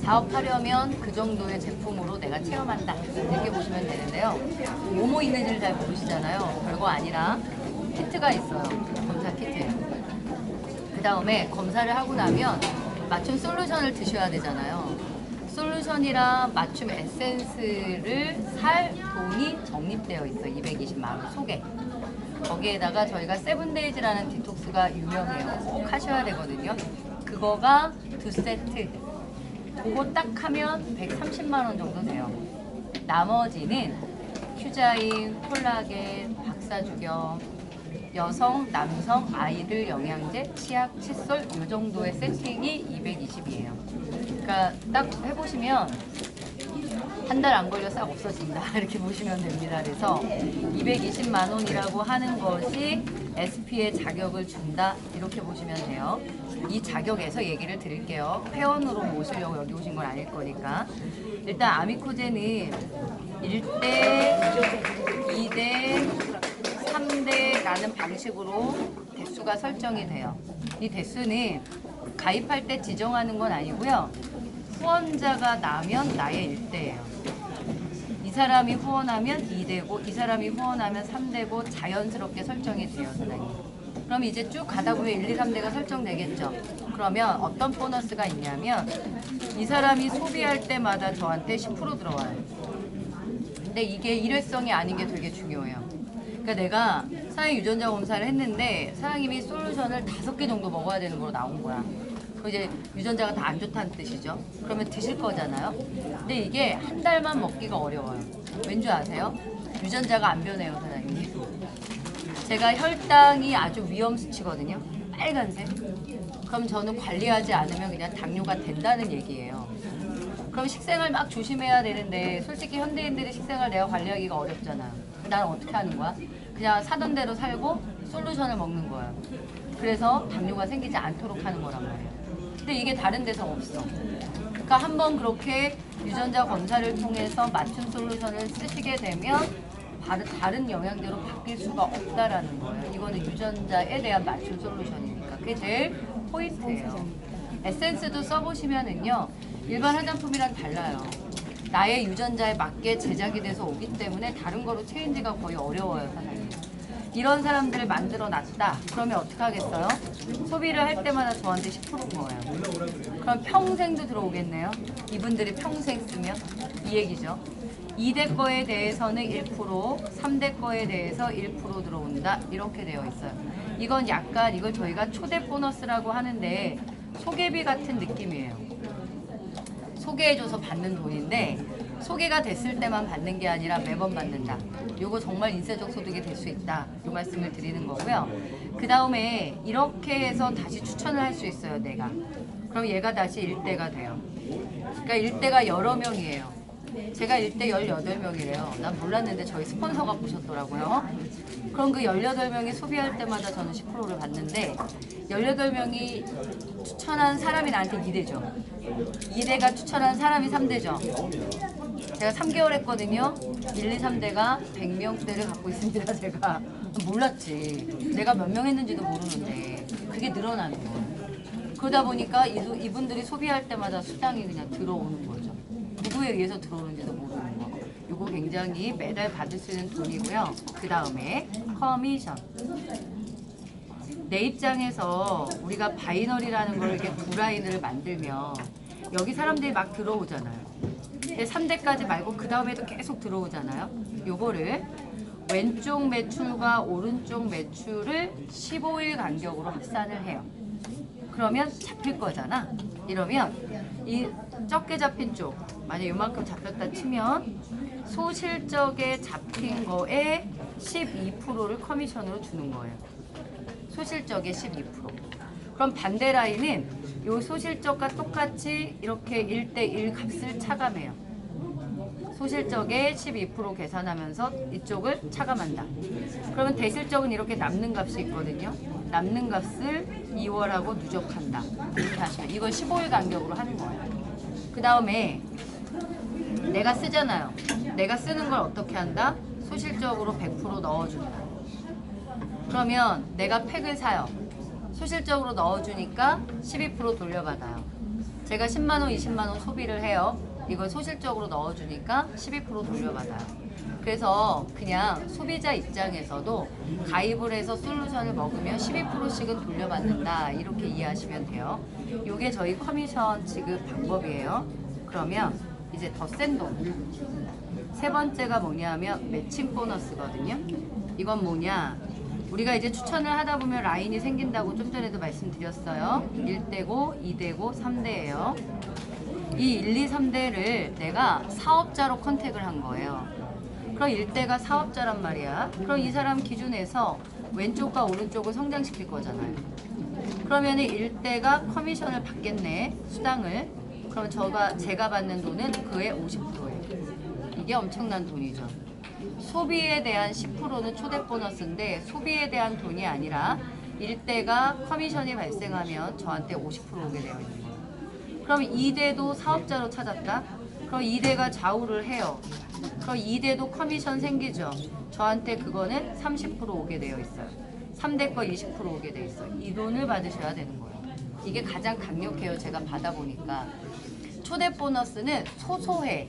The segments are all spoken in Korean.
사업하려면 그 정도의 제품으로 내가 체험한다 이렇게 보시면 되는데요. 뭐뭐 있는지를 잘 모르시잖아요. 별거 아니라 키트가 있어요. 검사 키트. 그 다음에 검사를 하고 나면 맞춤 솔루션을 드셔야 되잖아요. 솔루션이랑 맞춤 에센스를 살 돈이 적립되어 있어요. 220만 원 속에. 거기에다가 저희가 세븐데이즈라는 디톡스가 유명해요. 꼭 하셔야 되거든요. 그거가 2세트. 그거 딱 하면 130만 원 정도 돼요. 나머지는 휴자인, 콜라겐, 박사주경, 여성, 남성, 아이들 영양제, 치약, 칫솔 이 정도의 세팅이 220이에요. 그러니까 딱 해보시면 한 달 안 걸려 싹 없어진다 이렇게 보시면 됩니다. 그래서 220만 원이라고 하는 것이 SP의 자격을 준다 이렇게 보시면 돼요. 이 자격에서 얘기를 드릴게요. 회원으로 모시려고 여기 오신 건 아닐 거니까. 일단 아미코제는 1대, 2대, 3대라는 방식으로 대수가 설정이 돼요. 이 대수는 가입할 때 지정하는 건 아니고요. 후원자가 나면 나의 1대예요. 이 사람이 후원하면 2대고 이 사람이 후원하면 3대고 자연스럽게 설정이 돼요, 사장님. 그럼 이제 쭉 가다 보면 1, 2, 3대가 설정되겠죠. 그러면 어떤 보너스가 있냐면 이 사람이 소비할 때마다 저한테 10% 들어와요. 근데 이게 일회성이 아닌 게 되게 중요해요. 그러니까 내가 사회 유전자 검사를 했는데 사장님이 솔루션을 5개 정도 먹어야 되는 걸로 나온 거야. 그럼 이제 유전자가 다 안 좋다는 뜻이죠. 그러면 드실 거잖아요. 근데 이게 한 달만 먹기가 어려워요. 왠지 아세요? 유전자가 안 변해요, 사장님. 제가 혈당이 아주 위험 수치거든요. 빨간색. 그럼 저는 관리하지 않으면 그냥 당뇨가 된다는 얘기예요. 그럼 식생활 막 조심해야 되는데 솔직히 현대인들의 식생활 내가 관리하기가 어렵잖아요. 나는 어떻게 하는 거야? 그냥 사던 대로 살고 솔루션을 먹는 거예요. 그래서 당뇨가 생기지 않도록 하는 거란 말이에요. 근데 이게 다른 데서 없어. 그러니까 한번 그렇게 유전자 검사를 통해서 맞춤 솔루션을 쓰시게 되면 다른 영양제로 바뀔 수가 없다라는 거예요. 이거는 유전자에 대한 맞춤 솔루션이니까. 그게 제일 포인트예요. 에센스도 써보시면은요. 일반 화장품이랑 달라요. 나의 유전자에 맞게 제작이 돼서 오기 때문에 다른 거로 체인지가 거의 어려워요, 사장님. 이런 사람들을 만들어 놨다. 그러면 어떻게 하겠어요? 소비를 할 때마다 저한테 10%인 거예요. 그럼 평생도 들어오겠네요. 이분들이 평생 쓰면 이 얘기죠. 2대 거에 대해서는 1%, 3대 거에 대해서 1% 들어온다. 이렇게 되어 있어요. 이건 약간 이걸 저희가 초대 보너스라고 하는데 소개비 같은 느낌이에요. 소개해줘서 받는 돈인데 소개가 됐을 때만 받는 게 아니라 매번 받는다. 요거 정말 인쇄적 소득이 될 수 있다. 이 말씀을 드리는 거고요. 그 다음에 이렇게 해서 다시 추천을 할 수 있어요, 내가. 그럼 얘가 다시 1대가 돼요. 그러니까 1대가 여러 명이에요. 제가 1대 18명이래요. 난 몰랐는데 저희 스폰서가 보셨더라고요. 그럼 그 18명이 소비할 때마다 저는 10%를 받는데 18명이 추천한 사람이 나한테 2대죠. 2대가 추천한 사람이 3대죠. 제가 3개월 했거든요. 1, 2, 3대가 100명대를 갖고 있습니다. 제가 몰랐지. 내가 몇 명 했는지도 모르는데 그게 늘어나는 거예요. 그러다 보니까 이분들이 소비할 때마다 수당이 그냥 들어오는 거죠. 누구에 의해서 들어오는지도 모르는 거. 이거 굉장히 매달 받을 수 있는 돈이고요. 그 다음에 커미션. 내 입장에서 우리가 바이너리라는 걸 이렇게 두 라인을 만들면 여기 사람들이 막 들어오잖아요. 3대까지 말고 그 다음에도 계속 들어오잖아요. 요거를 왼쪽 매출과 오른쪽 매출을 15일 간격으로 합산을 해요. 그러면 잡힐 거잖아. 이러면 이 적게 잡힌 쪽, 만약 이만큼 잡혔다 치면 소실적에 잡힌 거에 12%를 커미션으로 주는 거예요. 소실적의 12%. 그럼 반대 라인은 이 소실적과 똑같이 이렇게 1대1 값을 차감해요. 소실적에 12% 계산하면서 이쪽을 차감한다. 그러면 대실적은 이렇게 남는 값이 있거든요. 남는 값을 2월하고 누적한다. 이렇게 하시면 이걸 15일 간격으로 하는 거예요. 그 다음에 내가 쓰잖아요. 내가 쓰는 걸 어떻게 한다? 소실적으로 100% 넣어준다. 그러면 내가 팩을 사요. 소실적으로 넣어주니까 12% 돌려받아요. 제가 10만원, 20만원 소비를 해요. 이걸 소실적으로 넣어주니까 12% 돌려받아요. 그래서 그냥 소비자 입장에서도 가입을 해서 솔루션을 먹으면 12%씩은 돌려받는다, 이렇게 이해하시면 돼요. 이게 저희 커미션 지급 방법이에요. 그러면 이제 더 센 돈. 세 번째가 뭐냐면 매칭 보너스거든요. 이건 뭐냐, 우리가 이제 추천을 하다 보면 라인이 생긴다고 좀 전에도 말씀드렸어요. 1대고, 2대고, 3대예요. 이 1, 2, 3대를 내가 사업자로 컨택을 한 거예요. 그럼 1대가 사업자란 말이야. 그럼 이 사람 기준에서 왼쪽과 오른쪽을 성장시킬 거잖아요. 그러면 1대가 커미션을 받겠네, 수당을. 그럼 제가 받는 돈은 그의 50%예요. 이게 엄청난 돈이죠. 소비에 대한 10%는 초대 보너스인데 소비에 대한 돈이 아니라 1대가 커미션이 발생하면 저한테 50% 오게 되어 있는 거예요. 그럼 2대도 사업자로 찾았다? 그럼 2대가 좌우를 해요. 그럼 2대도 커미션 생기죠. 저한테 그거는 30% 오게 되어 있어요. 3대 거 20% 오게 되어 있어요. 이 돈을 받으셔야 되는 거예요. 이게 가장 강력해요. 제가 받아보니까. 초대 보너스는 소소해.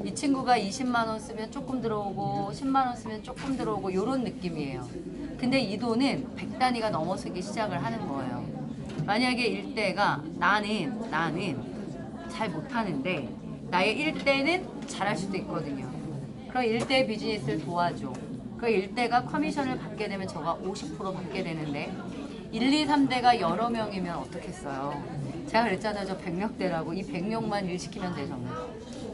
이 친구가 20만원 쓰면 조금 들어오고 10만원 쓰면 조금 들어오고 이런 느낌이에요. 근데 이 돈은 100단위가 넘어서기 시작을 하는 거예요. 만약에 1대가 나는 잘 못하는데 나의 1대는 잘할 수도 있거든요. 그럼 1대 비즈니스를 도와줘. 그 1대가 커미션을 받게 되면 저가 50% 받게 되는데 1, 2, 3대가 여러 명이면 어떻겠어요. 제가 그랬잖아요. 저 100명대라고. 이 100명만 일 시키면 돼, 저는.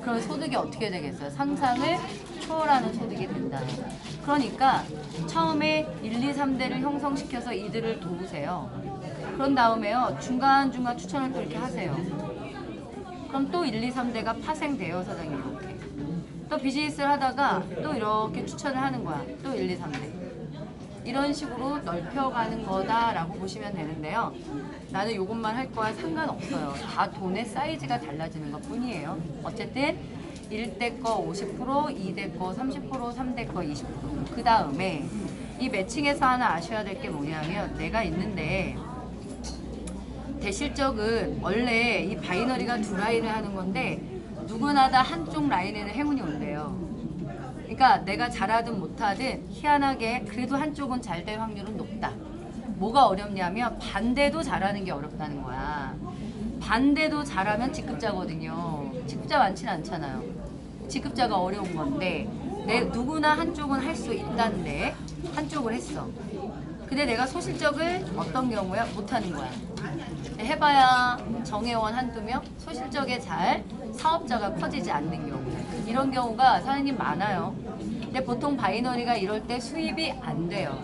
그럼 소득이 어떻게 되겠어요? 상상을 초월하는 소득이 된다. 그러니까 처음에 1, 2, 3대를 형성시켜서 이들을 도우세요. 그런 다음에요. 중간중간 추천을 또 이렇게 하세요. 그럼 또 1, 2, 3대가 파생돼요, 사장님. 이렇게. 또 비즈니스를 하다가 또 이렇게 추천을 하는 거야. 또 1, 2, 3대. 이런 식으로 넓혀가는 거다라고 보시면 되는데요. 나는 이것만 할 거야 상관없어요. 다 돈의 사이즈가 달라지는 것 뿐이에요. 어쨌든 1대 거 50%, 2대 거 30%, 3대 거 20%. 그 다음에 이 매칭에서 하나 아셔야 될 게 뭐냐면 내가 있는데 대실적은 원래 이 바이너리가 두 라인을 하는 건데 누구나 다 한쪽 라인에는 행운이 온대요. 그러니까 내가 잘하든 못하든 희한하게 그래도 한쪽은 잘 될 확률은 높다. 뭐가 어렵냐면 반대도 잘하는 게 어렵다는 거야. 반대도 잘하면 직급자거든요. 직급자 많지는 않잖아요. 직급자가 어려운 건데 누구나 한쪽은 할 수 있다는데 한쪽을 했어. 근데 내가 소실적을 어떤 경우야? 못하는 거야. 해봐야 정회원 한두 명? 소실적에 잘 사업자가 커지지 않는 경우. 이런 경우가 사장님 많아요. 근데 보통 바이너리가 이럴 때 수입이 안 돼요.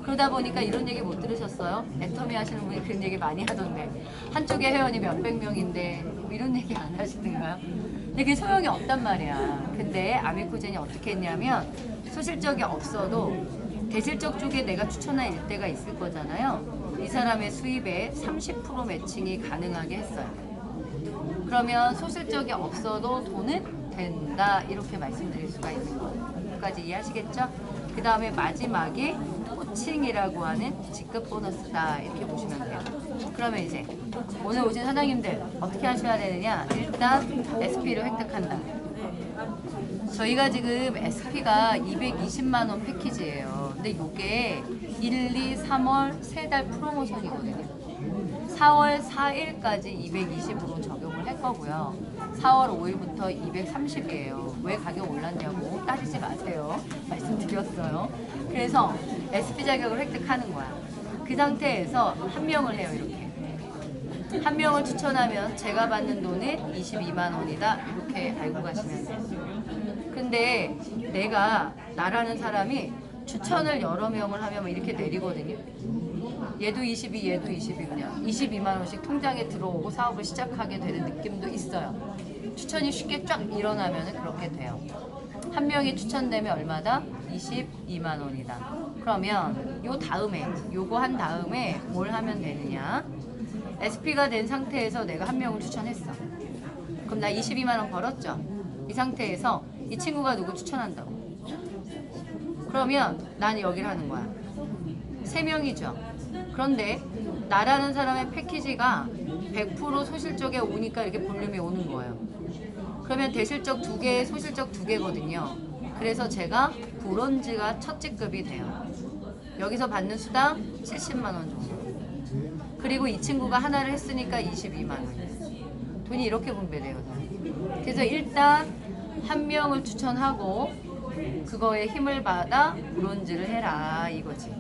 그러다 보니까 이런 얘기 못 들으셨어요? 애터미 하시는 분이 그런 얘기 많이 하던데 한쪽에 회원이 몇백 명인데 뭐 이런 얘기 안 하시던가요? 근데 그게 소용이 없단 말이야. 근데 아미코젠이 어떻게 했냐면 소실적이 없어도 대실적 쪽에 내가 추천한 일대가 있을 거잖아요. 이 사람의 수입에 30% 매칭이 가능하게 했어요. 그러면 소실적이 없어도 돈은 된다, 이렇게 말씀드릴 수가 있는 거예요. 여기까지 이해하시겠죠? 그 다음에 마지막이 코칭이라고 하는 직급 보너스다, 이렇게 보시면 돼요. 그러면 이제 오늘 오신 사장님들 어떻게 하셔야 되느냐? 일단 SP를 획득한다. 저희가 지금 SP가 220만원 패키지예요. 근데 이게 1, 2, 3월 3달 프로모션이거든요. 4월 4일까지 220으로 적용을 할 거고요. 4월 5일부터 230이에요. 왜 가격 올랐냐고 따지지 마세요. 말씀드렸어요. 그래서 SP 자격을 획득하는 거야. 그 상태에서 한 명을 해요. 이렇게. 한 명을 추천하면 제가 받는 돈은 22만 원이다. 이렇게 알고 가시면 돼요. 근데 나라는 사람이 추천을 여러 명을 하면 이렇게 내리거든요. 얘도 22, 얘도 22 그냥 22만 원씩 통장에 들어오고 사업을 시작하게 되는 느낌도 있어요. 추천이 쉽게 쫙 일어나면 그렇게 돼요. 한 명이 추천되면 얼마다? 22만 원이다. 그러면 요거 한 다음에 뭘 하면 되느냐? SP가 된 상태에서 내가 한 명을 추천했어. 그럼 나 22만 원 벌었죠? 이 상태에서 이 친구가 누구 추천한다고. 그러면 나는 여기를 하는 거야. 3명이죠. 그런데 나라는 사람의 패키지가 100% 소실적에 오니까 이렇게 볼륨이 오는 거예요. 그러면 대실적 2개, 소실적 2개거든요. 그래서 제가 브론즈가 첫 직급이 돼요. 여기서 받는 수당 70만 원 정도. 그리고 이 친구가 하나를 했으니까 22만 원. 돈이 이렇게 분배돼요. 그래서 일단 한 명을 추천하고 그거에 힘을 받아 브론즈를 해라 이거지.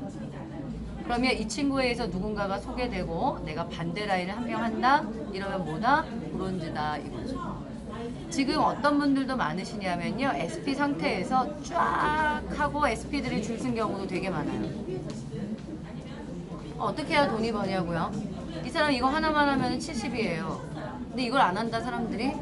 그러면 이 친구에 의해서 누군가가 소개되고 내가 반대 라인을 한 명 한다? 이러면 뭐다? 브론즈다 이거죠. 지금 어떤 분들도 많으시냐면요. SP 상태에서 쫙 하고 SP들이 줄 쓴 경우도 되게 많아요. 어떻게 해야 돈이 버냐고요? 이 사람 이거 하나만 하면 70이에요. 근데 이걸 안 한다 사람들이?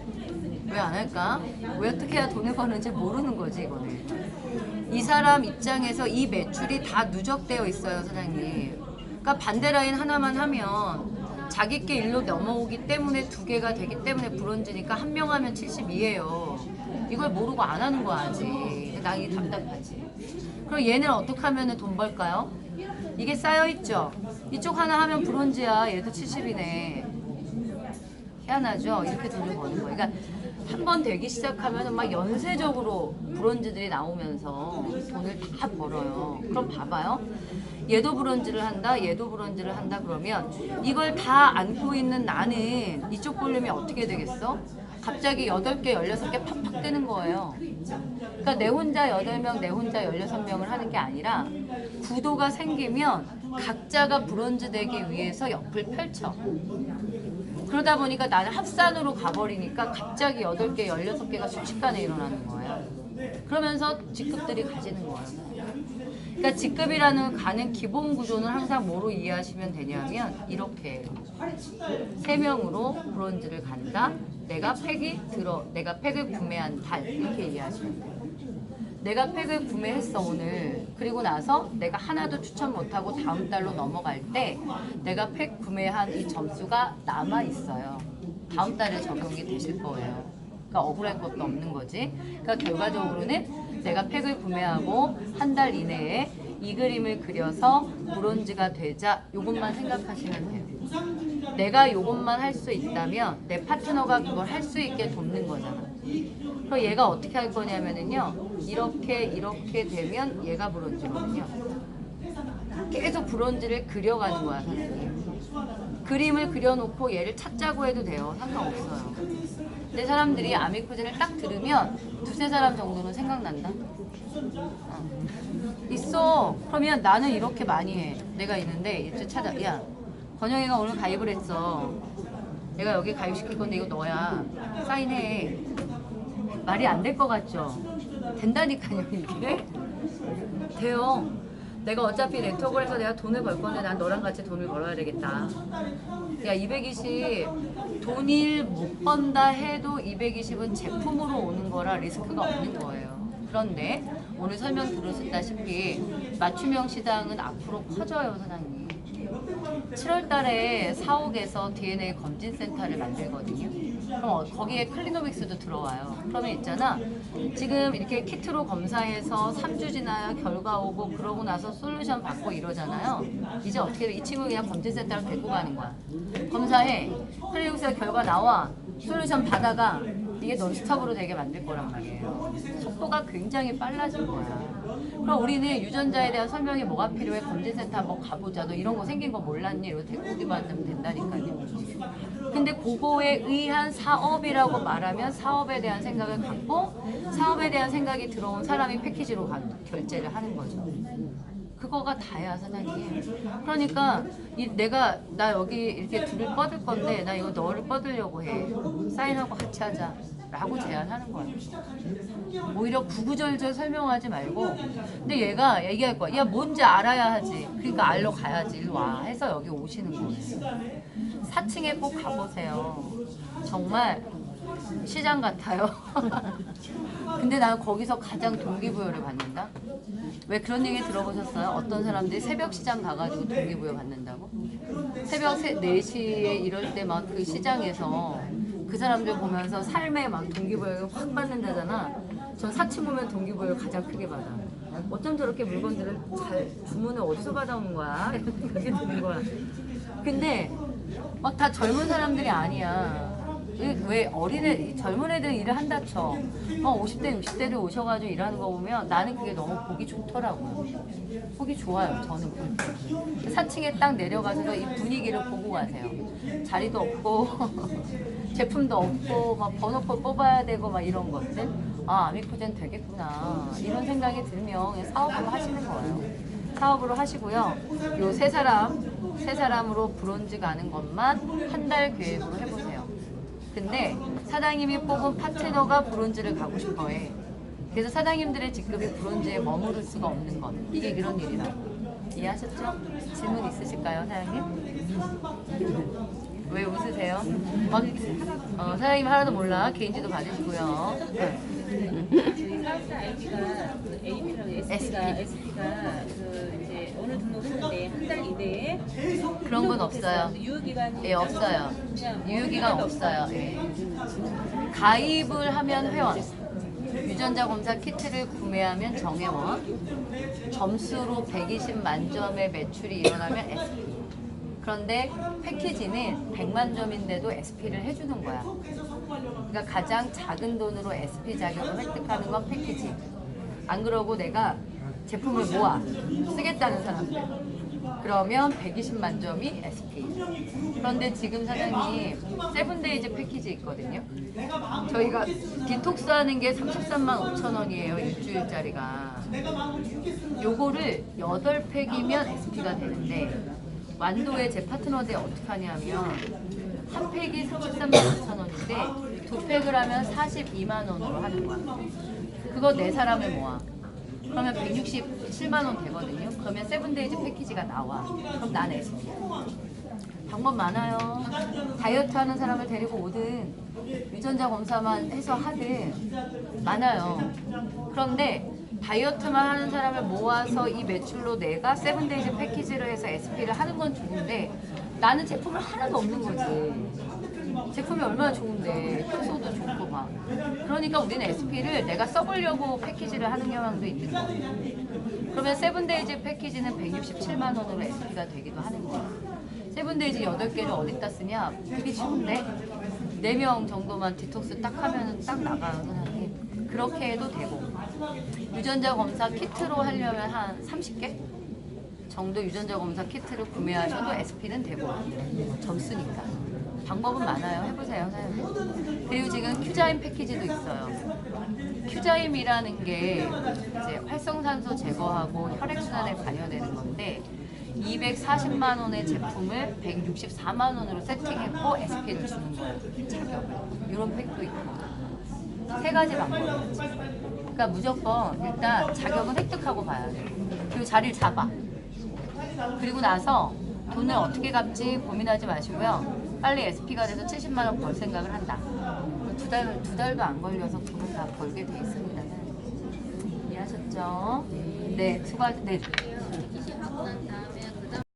왜 안 할까? 왜 어떻게 해야 돈을 버는지 모르는 거지 이거는. 이 사람 입장에서 이 매출이 다 누적되어 있어요 사장님. 그러니까 반대 라인 하나만 하면 자기 게 일로 넘어오기 때문에 2개가 되기 때문에 브론즈니까 한 명 하면 72예요. 이걸 모르고 안 하는 거야 아직. 나 이게 답답하지. 그럼 얘는 어떻게 하면 돈 벌까요? 이게 쌓여있죠? 이쪽 하나 하면 브론즈야. 얘도 70이네. 희한하죠? 이렇게 돈을 버는 거예요. 그러니까 한 번 되기 시작하면 막 연쇄적으로 브론즈들이 나오면서 돈을 다 벌어요. 그럼 봐봐요. 얘도 브론즈를 한다, 얘도 브론즈를 한다 그러면 이걸 다 안고 있는 나는 이쪽 볼륨이 어떻게 되겠어? 갑자기 8개, 16개 팍팍 뜨는 거예요. 그러니까 내 혼자 8명, 내 혼자 16명을 하는 게 아니라 구도가 생기면 각자가 브론즈 되기 위해서 옆을 펼쳐. 그러다 보니까 나는 합산으로 가버리니까 갑자기 8개, 16개가 순식간에 일어나는 거야. 그러면서 직급들이 가지는 거예요. 그러니까 직급이라는 가는 기본 구조는 항상 뭐로 이해하시면 되냐면 이렇게 3명으로 브론즈를 간다. 내가 팩을 구매한다. 이렇게 이해하시면 돼요. 내가 팩을 구매했어 오늘. 그리고 나서 내가 하나도 추천 못하고 다음 달로 넘어갈 때 내가 팩 구매한 이 점수가 남아 있어요. 다음 달에 적용이 되실 거예요. 그러니까 억울할 것도 없는 거지. 그러니까 결과적으로는 내가 팩을 구매하고 한 달 이내에 이 그림을 그려서 브론즈가 되자. 요것만 생각하시면 돼요. 내가 요것만 할 수 있다면 내 파트너가 그걸 할 수 있게 돕는 거잖아. 그럼 얘가 어떻게 할 거냐면은요. 이렇게 되면 얘가 브론즈거든요. 계속 브론즈를 그려가는 거야 사장님. 그림을 그려놓고 얘를 찾자고 해도 돼요. 상관없어요. 근데 사람들이 아미쿠진을 딱 들으면 2-3사람 정도는 생각난다. 있어. 그러면 나는 이렇게 많이 해. 내가 있는데 이제 찾아. 야, 권영이가 오늘 가입을 했어. 내가 여기 가입시킬 건데 이거 너야. 사인해. 말이 안 될 것 같죠? 된다니까요 이게. 돼요. 내가 어차피 네트워크를 해서 내가 돈을 벌 건데 난 너랑 같이 돈을 벌어야 되겠다. 야 220 돈을 못 번다 해도 220은 제품으로 오는 거라 리스크가 없는 거예요. 그런데 오늘 설명 들으셨다시피 맞춤형 시장은 앞으로 커져요 사장님. 7월 달에 사옥에서 DNA 검진센터를 만들거든요. 그럼 거기에 클리노믹스도 들어와요. 그러면 있잖아. 지금 이렇게 키트로 검사해서 3주 지나야 결과 오고 그러고 나서 솔루션 받고 이러잖아요. 이제 어떻게 돼? 이 친구 그냥 검진센터로 데리고 가는 거야. 검사해. 클리노믹스 결과 나와. 솔루션 받아가. 이게 논스톱으로 되게 만들 거란 말이에요. 속도가 굉장히 빨라진 거야. 그럼 우리는 유전자에 대한 설명이 뭐가 필요해? 검진센터 한번 가보자. 너 이런 거 생긴 거 몰랐니? 이러고 데리고 오기만 하면 된다니까요. 근데 그거에 의한 사업이라고 말하면 사업에 대한 생각을 갖고 사업에 대한 생각이 들어온 사람이 패키지로 결제를 하는 거죠. 그거가 다야 사장님. 그러니까 나 여기 이렇게 둘을 뻗을 건데 나 이거 너를 뻗으려고 해. 사인하고 같이 하자 라고 제안하는 거야. 오히려 구구절절 설명하지 말고. 근데 얘가 얘기할 거야. 야 뭔지 알아야 하지. 그러니까 알러 가야지. 일로 와 해서 여기 오시는 거예요. 4층에 꼭 가보세요. 정말 시장 같아요. 근데 나는 거기서 가장 동기부여를 받는다. 왜 그런 얘기 들어보셨어요? 어떤 사람들이 새벽 시장 가가지고 동기부여 받는다고? 새벽 4시에 이럴 때 막 그 시장에서 그 사람들 보면서 삶에 막 동기부여를 확 받는다잖아. 전 4층 보면 동기부여를 가장 크게 받아. 어쩜 저렇게 물건들을 주문을 어디서 받아오는 거야? 이런 생각이 드는 거야. 근데 막 다 젊은 사람들이 아니야. 왜 어린애, 젊은 애들 일을 한다 쳐. 50대, 60대들 오셔가지고 일하는 거 보면 나는 그게 너무 보기 좋더라고요. 보기 좋아요, 저는. 4층에 딱 내려가서 이 분위기를 보고 가세요. 자리도 없고, 제품도 없고, 막 번호표 뽑아야 되고, 막 이런 것들. 아, 아미코젠 되겠구나. 이런 생각이 들면 그냥 사업으로 하시는 거예요. 사업으로 하시고요. 요 세 사람으로 브론즈 가는 것만 한 달 계획으로 해보세요. 근데 사장님이 뽑은 파트너가 브론즈를 가고 싶어 해. 그래서 사장님들의 직급이 브론즈에 머무를 수가 없는 것. 이게 그런 일이라고. 이해하셨죠? 질문 있으실까요, 사장님? 왜 웃으세요? 사장님 하나도 몰라. 개인지도 받으시고요. 저희 사업자 아이디가 그 AP랑 SP가 그 이제 오늘 등록했는데 한 달 이내에 그런 건 없어요. 유효기간이 예, 없어요. 유효기간 없어요. 예. 가입을 하면 회원. 유전자 검사 키트를 구매하면 정회원. 점수로 120 만점의 매출이 일어나면 SP. 그런데 패키지는 100만 점인데도 SP를 해주는 거야. 그러니까 가장 작은 돈으로 SP 자격을 획득하는 건 패키지. 안 그러고 내가 제품을 모아 쓰겠다는 사람들. 그러면 120만 점이 SP. 그런데 지금 사장님 세븐데이즈 패키지 있거든요. 저희가 디톡스 하는 게 33만 5천 원이에요. 일주일짜리가. 요거를 8팩이면 SP가 되는데 완도의 제 파트너들 어떻게 하냐면 한 팩이 33만 5천 원인데 두 팩을 하면 42만 원으로 하는 거야. 그거 네 사람을 모아. 그러면 167만 원 되거든요. 그러면 세븐데이즈 패키지가 나와. 그럼 난 SP야. 방법 많아요. 다이어트 하는 사람을 데리고 오든 유전자 검사만 해서 하든 많아요. 그런데 다이어트만 하는 사람을 모아서 이 매출로 내가 세븐데이즈 패키지를 해서 SP를 하는 건 좋은데 나는 제품을 하나도 없는 거지. 제품이 얼마나 좋은데 효소도 좋고 막. 그러니까 우리는 SP를 내가 써보려고 패키지를 하는 경향도 있는 거예요. 그러면 세븐데이즈 패키지는 167만 원으로 SP가 되기도 하는 거예요. 세븐데이즈 8개를 어디다 쓰냐? 되게 쉬운데 4명 정도만 디톡스 딱 하면 딱 나가요, 사장님. 그렇게 해도 되고 유전자 검사 키트로 하려면 한 30개 정도 유전자 검사 키트를 구매하셔도 SP는 되고 점수니까 방법은 많아요. 해보세요, 사장님. 그리고 지금 큐자임 패키지도 있어요. 큐자임이라는 게 이제 활성산소 제거하고 혈액순환에 관여되는 건데 240만 원의 제품을 164만 원으로 세팅했고 SP를 주는 거예요. 자격을. 이런 팩도 있고. 3가지 방법이 있지. 그러니까 무조건 일단 자격은 획득하고 봐야 돼. 그리고 자리를 잡아. 그리고 나서 돈을 어떻게 갚지 고민하지 마시고요. 빨리 SP가 돼서 70만 원 벌 생각을 한다. 두 달도 안 걸려서 돈을 다 벌게 돼 있습니다. 이해하셨죠? 네, 수고하셨습니다. 네.